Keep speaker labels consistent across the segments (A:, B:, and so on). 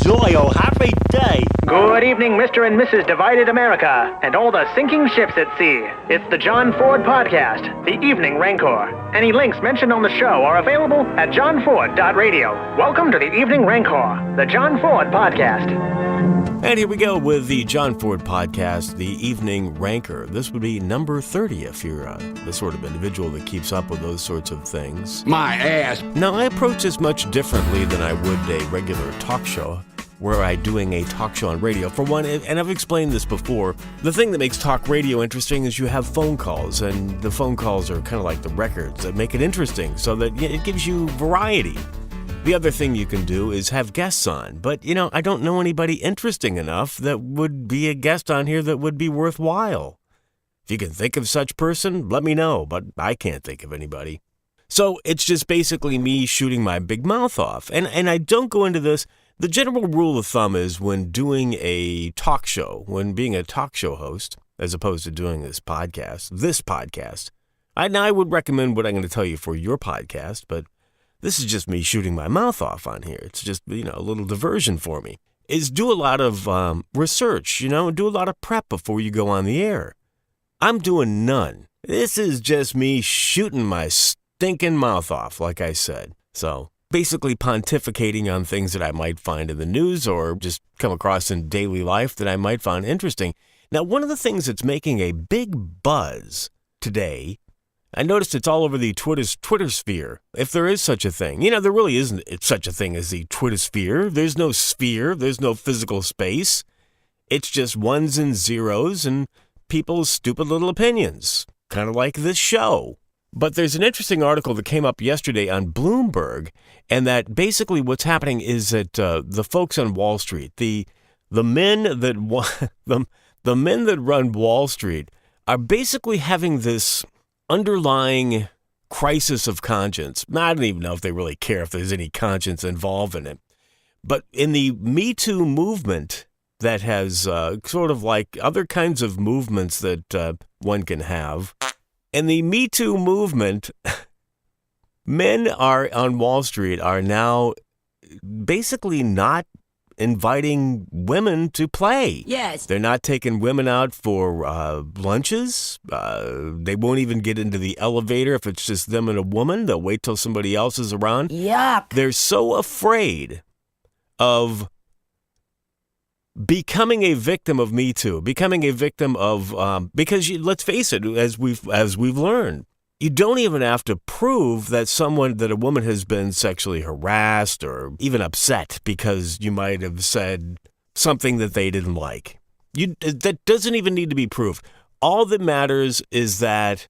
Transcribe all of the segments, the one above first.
A: joy, happy day.
B: Good evening, Mr. and Mrs. Divided America, and all the sinking ships at sea. It's the John Ford Podcast, the Evening Rancor. Any links mentioned on the show are available at johnford.radio. Welcome to the Evening Rancor, the John Ford Podcast.
C: And here we go with the John Ford Podcast, the Evening Rancor. This would be number 30 if you're the sort of individual that keeps up with those sorts of things.
D: My ass.
C: Now, I approach this much differently than I would a regular talk show, where I'm doing a talk show on radio. For one, and I've explained this before, the thing that makes talk radio interesting is you have phone calls, and the phone calls are kind of like the records that make it interesting, so that it gives you variety. The other thing you can do is have guests on, but, I don't know anybody interesting enough that would be a guest on here that would be worthwhile. If you can think of such person, let me know, but I can't think of anybody. So it's just basically me shooting my big mouth off, and I don't go into this. The general rule of thumb is when doing a talk show, when being a talk show host, as opposed to doing this podcast, I would recommend what I'm going to tell you for your podcast, but this is just me shooting my mouth off on here. It's just, a little diversion for me. Is do a lot of research, do a lot of prep before you go on the air. I'm doing none. This is just me shooting my stinking mouth off, like I said. So basically pontificating on things that I might find in the news or just come across in daily life that I might find interesting. Now, one of the things that's making a big buzz today, I noticed it's all over the Twitter sphere, if there is such a thing. There really isn't such a thing as the Twitter sphere. There's no sphere. There's no physical space. It's just ones and zeros and people's stupid little opinions, kind of like this show. But there's an interesting article that came up yesterday on Bloomberg, and that basically what's happening is that the folks on Wall Street, the men that the men that run Wall Street, are basically having this underlying crisis of conscience. I don't even know if they really care if there's any conscience involved in it. But in the Me Too movement that has sort of like other kinds of movements that one can have, in the Me Too movement, men on Wall Street are now basically not inviting women to play.
E: Yes.
C: They're not taking women out for lunches. They won't even get into the elevator if it's just them and a woman. They'll wait till somebody else is around.
E: Yuck.
C: They're so afraid of becoming a victim of Me Too, becoming a victim of because let's face it, as we've learned, you don't even have to prove that a woman has been sexually harassed or even upset because you might have said something that they didn't like. That doesn't even need to be proved. All that matters is that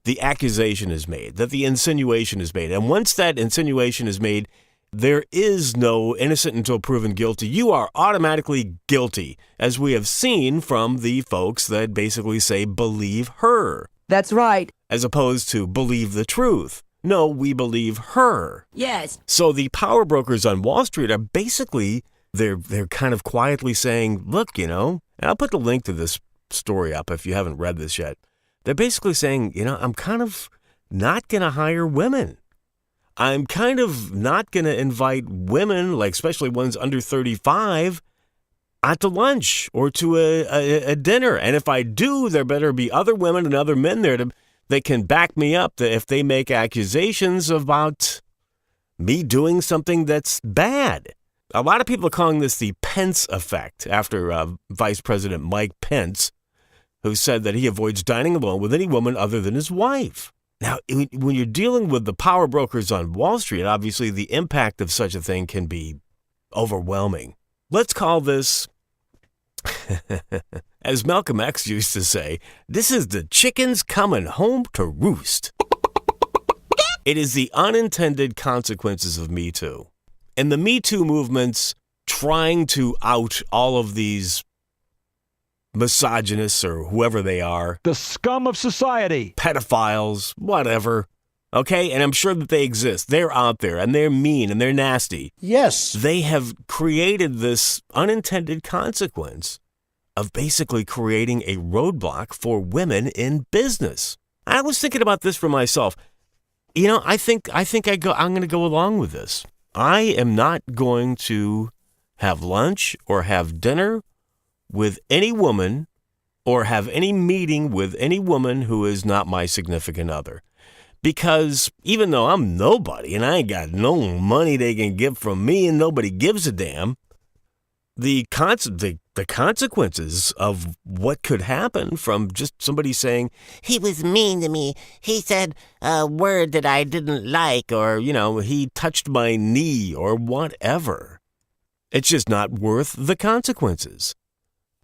C: the accusation is made, that the insinuation is made. And once that insinuation is made, there is no innocent until proven guilty. You are automatically guilty, as we have seen from the folks that basically say, believe her.
E: That's right.
C: As opposed to believe the truth. No, we believe her.
E: Yes.
C: So the power brokers on Wall Street are basically, they're kind of quietly saying, look, and I'll put the link to this story up if you haven't read this yet. They're basically saying, I'm kind of not going to hire women. I'm kind of not going to invite women, like especially ones under 35, out to lunch or to a dinner. And if I do, there better be other women and other men there that can back me up if they make accusations about me doing something that's bad. A lot of people are calling this the Pence effect after Vice President Mike Pence, who said that he avoids dining alone with any woman other than his wife. Now, when you're dealing with the power brokers on Wall Street, obviously the impact of such a thing can be overwhelming. Let's call this, as Malcolm X used to say, this is the chickens coming home to roost. It is the unintended consequences of Me Too. And the Me Too movement's trying to out all of these misogynists or whoever they are.
D: The scum of society.
C: Pedophiles, whatever. Okay? And I'm sure that they exist. They're out there, and they're mean, and they're nasty.
A: Yes.
C: They have created this unintended consequence of basically creating a roadblock for women in business. I was thinking about this for myself. I think I'm going to go along with this. I am not going to have lunch or have dinner with any woman or have any meeting with any woman who is not my significant other. Because even though I'm nobody and I ain't got no money they can give from me and nobody gives a damn, the consequences of what could happen from just somebody saying, he was mean to me, he said a word that I didn't like, or, he touched my knee or whatever. It's just not worth the consequences.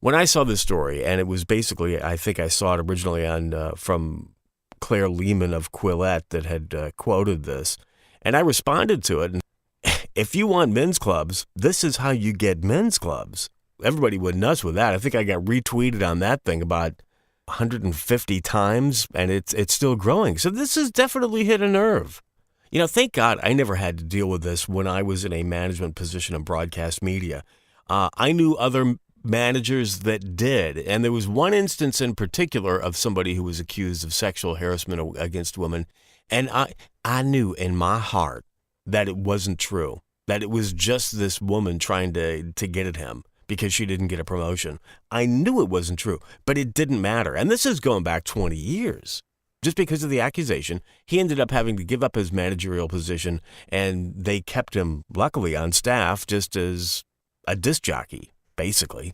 C: When I saw this story, and it was basically, I think I saw it originally on from Claire Lehman of Quillette that had quoted this, and I responded to it. And if you want men's clubs, this is how you get men's clubs. Everybody went nuts with that. I think I got retweeted on that thing about 150 times, and it's still growing. So this has definitely hit a nerve. Thank God I never had to deal with this when I was in a management position in broadcast media. I knew other managers that did, and there was one instance in particular of somebody who was accused of sexual harassment against women, and I knew in my heart that it wasn't true, that it was just this woman trying to get at him because she didn't get a promotion. I knew it wasn't true, but it didn't matter. And this is going back 20 years. Just because of the accusation, he ended up having to give up his managerial position, and they kept him, luckily, on staff just as a disc jockey, basically.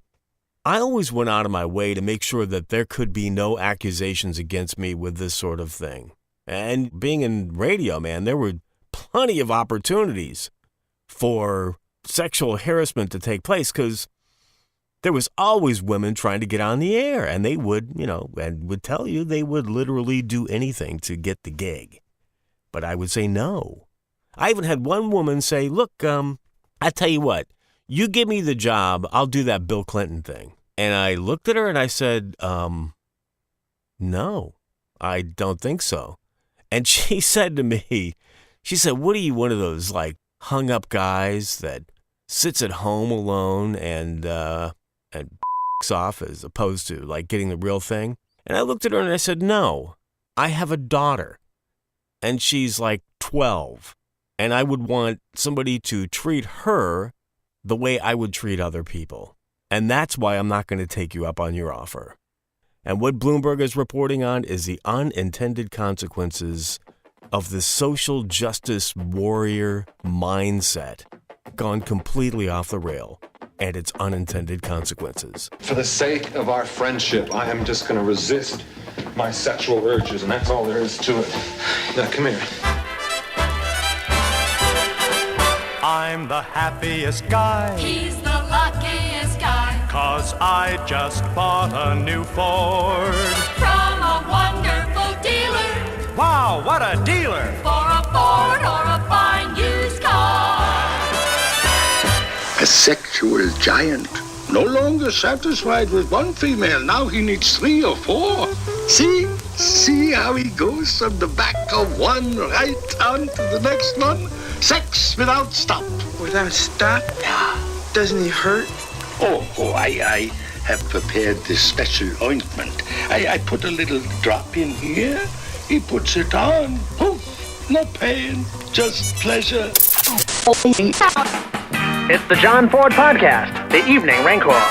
C: I always went out of my way to make sure that there could be no accusations against me with this sort of thing. And being in radio, man, there were plenty of opportunities for sexual harassment to take place because there was always women trying to get on the air, and they would, and would tell you they would literally do anything to get the gig. But I would say no. I even had one woman say, look, I tell you what, you give me the job, I'll do that Bill Clinton thing. And I looked at her and I said, no, I don't think so. And she said to me, what are you, one of those like hung up guys that sits at home alone and off as opposed to like getting the real thing? And I looked at her and I said, no, I have a daughter and she's like 12 and I would want somebody to treat her the way I would treat other people. And that's why I'm not going to take you up on your offer. And what Bloomberg is reporting on is the unintended consequences of the social justice warrior mindset gone completely off the rail, and its unintended consequences.
A: For the sake of our friendship, I am just going to resist my sexual urges, and that's all there is to it. Now, come here.
D: I'm the happiest guy.
E: He's the luckiest guy.
D: 'Cause I just bought a new Ford.
E: From a wonderful dealer.
D: Wow, what a dealer!
E: For a Ford or a fine used car.
F: A sexual giant. No longer satisfied with one female. Now he needs 3 or 4. See how he goes from the back of one right on to the next one? Sex without stop.
G: Without stop?
F: Yeah.
G: Doesn't he hurt?
F: I have prepared this special ointment. I put a little drop in here. He puts it on. Poof! No pain, just pleasure.
B: It's the John Ford Podcast, the Evening Rancor.